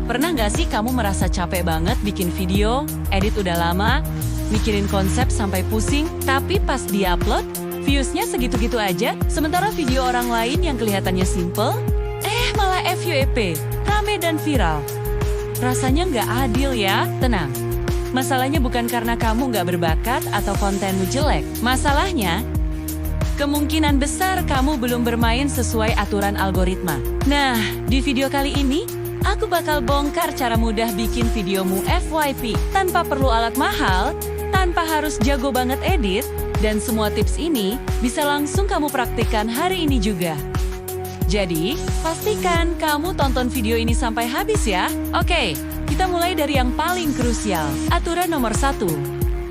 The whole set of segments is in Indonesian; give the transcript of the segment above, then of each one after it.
Pernah nggak sih kamu merasa capek banget bikin video, edit udah lama, mikirin konsep sampai pusing, tapi pas di-upload, views-nya segitu-gitu aja, sementara video orang lain yang kelihatannya simple, malah FYP, rame dan viral. Rasanya nggak adil ya? Tenang, masalahnya bukan karena kamu nggak berbakat atau kontenmu jelek. Masalahnya, kemungkinan besar kamu belum bermain sesuai aturan algoritma. Nah, di video kali ini, aku bakal bongkar cara mudah bikin videomu FYP tanpa perlu alat mahal, tanpa harus jago banget edit, dan semua tips ini bisa langsung kamu praktikkan hari ini juga. Jadi, pastikan kamu tonton video ini sampai habis ya. Oke, kita mulai dari yang paling krusial. Aturan nomor 1.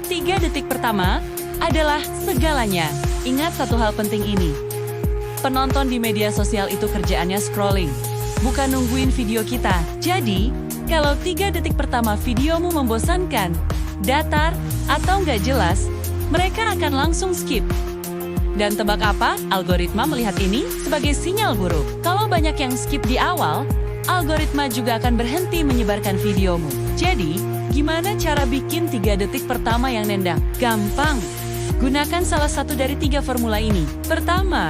3 detik pertama adalah segalanya. Ingat satu hal penting ini. Penonton di media sosial itu kerjaannya scrolling, bukan nungguin video kita. Jadi, kalau 3 detik pertama videomu membosankan, datar, atau nggak jelas, mereka akan langsung skip. Dan tebak apa? Algoritma melihat ini sebagai sinyal buruk. Kalau banyak yang skip di awal, algoritma juga akan berhenti menyebarkan videomu. Jadi, gimana cara bikin 3 detik pertama yang nendang? Gampang. Gunakan salah satu dari 3 formula ini. Pertama,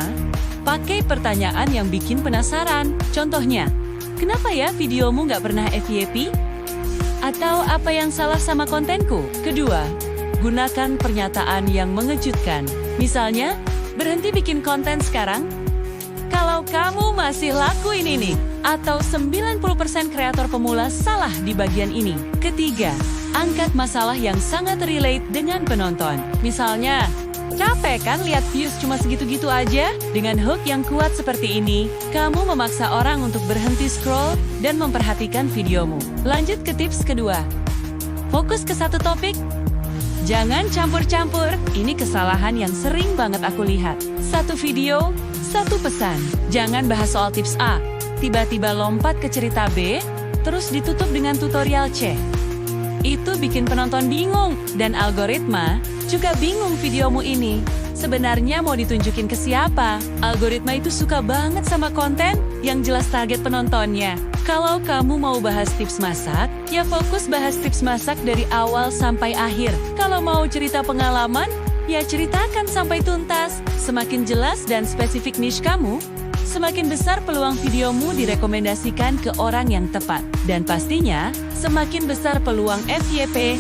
pakai pertanyaan yang bikin penasaran. Contohnya, kenapa ya videomu nggak pernah FYP? Atau apa yang salah sama kontenku? Kedua, gunakan pernyataan yang mengejutkan. Misalnya, berhenti bikin konten sekarang? Kalau kamu masih lakuin ini, atau 90% kreator pemula salah di bagian ini. Ketiga, angkat masalah yang sangat relate dengan penonton. Misalnya, capek kan lihat views cuma segitu-gitu aja? Dengan hook yang kuat seperti ini, kamu memaksa orang untuk berhenti scroll dan memperhatikan videomu. Lanjut ke tips kedua. Fokus ke satu topik. Jangan campur-campur, ini kesalahan yang sering banget aku lihat. Satu video, satu pesan. Jangan bahas soal tips A, tiba-tiba lompat ke cerita B, terus ditutup dengan tutorial C. Itu bikin penonton bingung, dan algoritma juga bingung videomu ini. Sebenarnya mau ditunjukin ke siapa? Algoritma itu suka banget sama konten yang jelas target penontonnya. Kalau kamu mau bahas tips masak, ya fokus bahas tips masak dari awal sampai akhir. Kalau mau cerita pengalaman, ya ceritakan sampai tuntas. Semakin jelas dan spesifik niche kamu, semakin besar peluang videomu direkomendasikan ke orang yang tepat. Dan pastinya, semakin besar peluang FYP.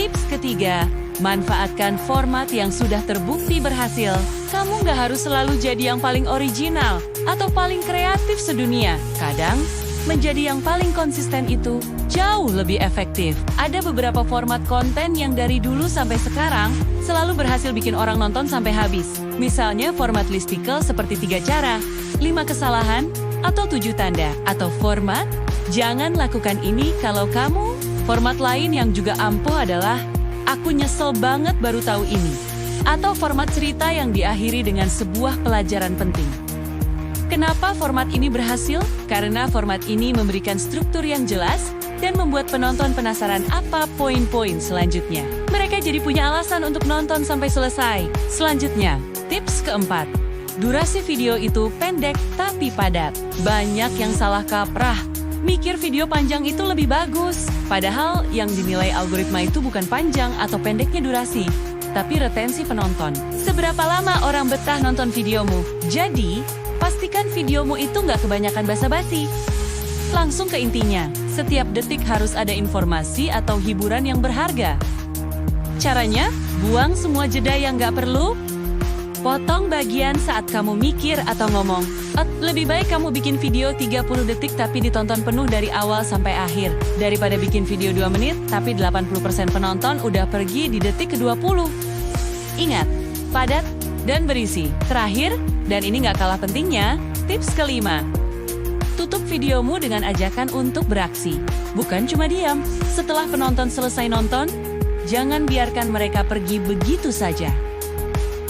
Tips ketiga, manfaatkan format yang sudah terbukti berhasil. Kamu nggak harus selalu jadi yang paling original atau paling kreatif sedunia. Kadang, menjadi yang paling konsisten itu jauh lebih efektif. Ada beberapa format konten yang dari dulu sampai sekarang selalu berhasil bikin orang nonton sampai habis. Misalnya format listicle seperti 3 cara, 5 kesalahan, atau 7 tanda. Atau format, jangan lakukan ini kalau kamu. Format lain yang juga ampuh adalah, aku nyesel banget baru tahu ini. Atau format cerita yang diakhiri dengan sebuah pelajaran penting. Kenapa format ini berhasil? Karena format ini memberikan struktur yang jelas dan membuat penonton penasaran apa poin-poin selanjutnya. Mereka jadi punya alasan untuk nonton sampai selesai. Selanjutnya, tips keempat. Durasi video itu pendek tapi padat. Banyak yang salah kaprah. Mikir video panjang itu lebih bagus. Padahal yang dinilai algoritma itu bukan panjang atau pendeknya durasi, tapi retensi penonton. Seberapa lama orang betah nonton videomu? Jadi, pastikan videomu itu nggak kebanyakan basa-basi. Langsung ke intinya, setiap detik harus ada informasi atau hiburan yang berharga. Caranya, buang semua jeda yang nggak perlu. Potong bagian saat kamu mikir atau ngomong. Lebih baik kamu bikin video 30 detik tapi ditonton penuh dari awal sampai akhir. Daripada bikin video 2 menit tapi 80% penonton udah pergi di detik ke-20. Ingat, padat dan berisi. Terakhir, dan ini nggak kalah pentingnya, tips kelima. Tutup videomu dengan ajakan untuk beraksi. Bukan cuma diam. Setelah penonton selesai nonton, jangan biarkan mereka pergi begitu saja.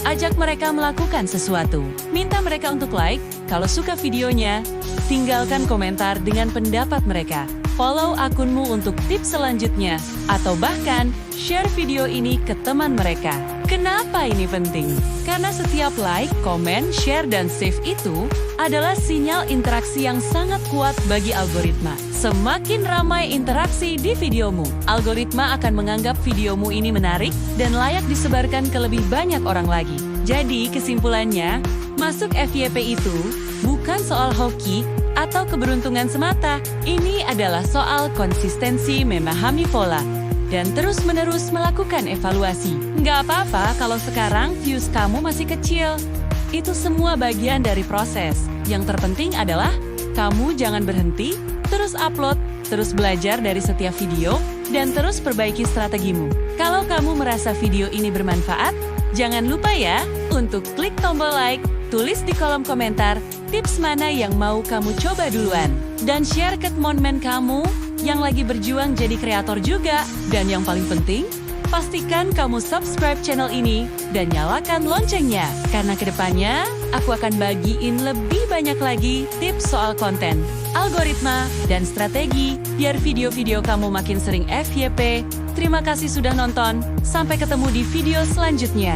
Ajak mereka melakukan sesuatu. Minta mereka untuk like, kalau suka videonya, tinggalkan komentar dengan pendapat mereka. Follow akunmu untuk tips selanjutnya, atau bahkan share video ini ke teman mereka. Kenapa ini penting? Karena setiap like, komen, share, dan save itu adalah sinyal interaksi yang sangat kuat bagi algoritma. semakin ramai interaksi di videomu. Algoritma akan menganggap videomu ini menarik dan layak disebarkan ke lebih banyak orang lagi. Jadi kesimpulannya, masuk FYP itu bukan soal hoki atau keberuntungan semata. Ini adalah soal konsistensi memahami pola dan terus-menerus melakukan evaluasi. Nggak apa-apa kalau sekarang views kamu masih kecil. Itu semua bagian dari proses. Yang terpenting adalah kamu jangan berhenti, terus upload, terus belajar dari setiap video, dan terus perbaiki strategimu. Kalau kamu merasa video ini bermanfaat, jangan lupa ya untuk klik tombol like, tulis di kolom komentar tips mana yang mau kamu coba duluan. Dan share ke teman-teman kamu yang lagi berjuang jadi kreator juga. Dan yang paling penting, pastikan kamu subscribe channel ini dan nyalakan loncengnya. Karena kedepannya, aku akan bagiin lebih banyak lagi tips soal konten, algoritma, dan strategi biar video-video kamu makin sering FYP. Terima kasih sudah nonton. Sampai ketemu di video selanjutnya.